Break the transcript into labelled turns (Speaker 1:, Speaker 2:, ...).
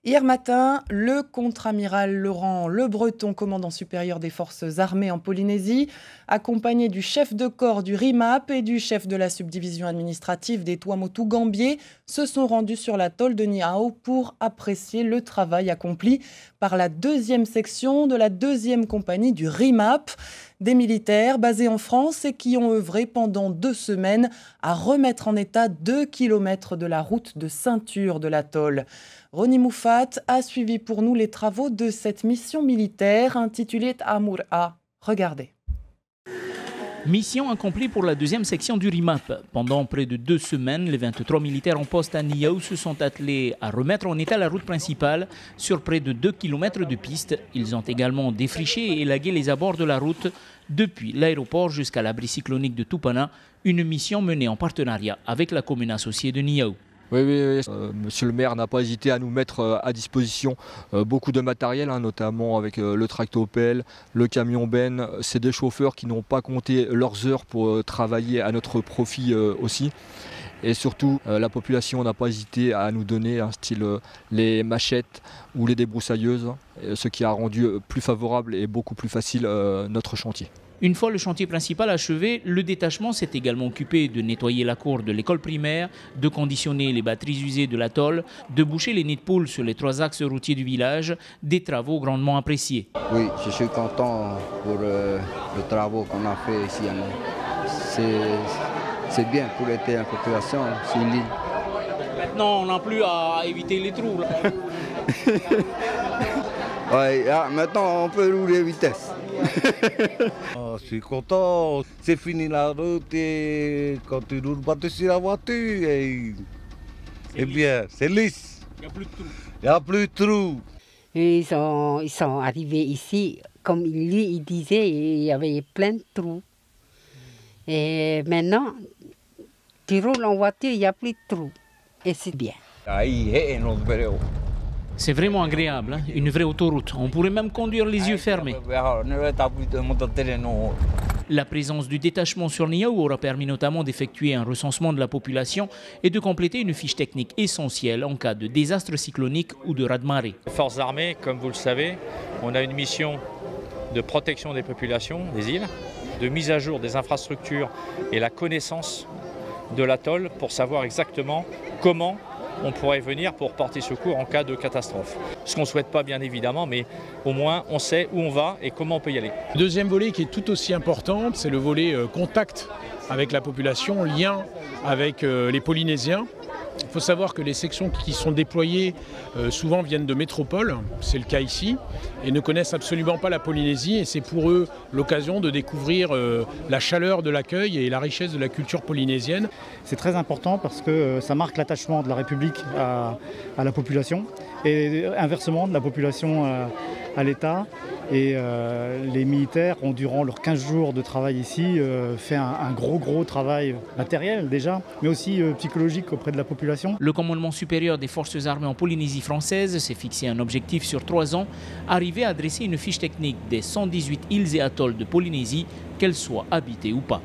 Speaker 1: Hier matin, le contre-amiral Laurent Le Breton, commandant supérieur des forces armées en Polynésie, accompagné du chef de corps du RIMAP et du chef de la subdivision administrative des Tuamotu Gambier, se sont rendus sur l'atoll de Niao pour apprécier le travail accompli par la 2e section de la 2e compagnie du RIMAP. Des militaires basés en France et qui ont œuvré pendant 2 semaines à remettre en état 2 kilomètres de la route de ceinture de l'atoll. Roni Moufat a suivi pour nous les travaux de cette mission militaire intitulée Amur-A. Regardez.
Speaker 2: Mission accomplie pour la 2e section du RIMAP. Pendant près de 2 semaines, les 23 militaires en poste à Niao se sont attelés à remettre en état la route principale sur près de 2 km de piste. Ils ont également défriché et élagué les abords de la route depuis l'aéroport jusqu'à l'abri cyclonique de Tupana, une mission menée en partenariat avec la commune associée de Niao.
Speaker 3: Oui. Monsieur le maire n'a pas hésité à nous mettre à disposition beaucoup de matériel, notamment avec le tractopelle, le camion Ben. C'est des chauffeurs qui n'ont pas compté leurs heures pour travailler à notre profit aussi. Et surtout, la population n'a pas hésité à nous donner les machettes ou les débroussailleuses, ce qui a rendu plus favorable et beaucoup plus facile notre chantier.
Speaker 2: Une fois le chantier principal achevé, le détachement s'est également occupé de nettoyer la cour de l'école primaire, de conditionner les batteries usées de l'atoll, de boucher les nids de poules sur les 3 axes routiers du village, des travaux grandement appréciés.
Speaker 4: Oui, je suis content pour les travaux qu'on a fait ici. C'est bien pour aider la population sur l'île.
Speaker 2: Maintenant, on n'a plus à éviter les trous.
Speaker 4: Maintenant, on peut rouler vitesse.
Speaker 5: Je suis content, c'est fini la route et quand tu roules par-dessus la voiture, et bien, c'est lisse.
Speaker 2: Il n'y a plus de trous.
Speaker 5: Il n'y a plus de trous.
Speaker 6: Ils sont arrivés ici, comme lui il disait, il y avait plein de trous. Et maintenant, tu roules en voiture, il n'y a plus de trous. Et c'est bien.
Speaker 2: C'est vraiment agréable, une vraie autoroute. On pourrait même conduire les yeux fermés. La présence du détachement sur Niao aura permis notamment d'effectuer un recensement de la population et de compléter une fiche technique essentielle en cas de désastre cyclonique ou de raz-de-marée.
Speaker 7: Les forces armées, comme vous le savez, on a une mission de protection des populations des îles, de mise à jour des infrastructures et la connaissance de l'atoll pour savoir exactement comment on pourrait venir pour porter secours en cas de catastrophe. Ce qu'on ne souhaite pas bien évidemment, mais au moins on sait où on va et comment on peut y aller.
Speaker 8: Le deuxième volet qui est tout aussi important, c'est le volet contact avec la population, lien avec les Polynésiens. Il faut savoir que les sections qui sont déployées souvent viennent de métropoles, c'est le cas ici, et ne connaissent absolument pas la Polynésie. Et c'est pour eux l'occasion de découvrir la chaleur de l'accueil et la richesse de la culture polynésienne.
Speaker 9: C'est très important parce que ça marque l'attachement de la République à la population et inversement de la population à l'État. Et les militaires ont, durant leurs 15 jours de travail ici, fait un gros travail matériel déjà, mais aussi psychologique auprès de la population.
Speaker 2: Le commandement supérieur des forces armées en Polynésie française s'est fixé un objectif sur 3 ans, arriver à dresser une fiche technique des 118 îles et atolls de Polynésie, qu'elles soient habitées ou pas.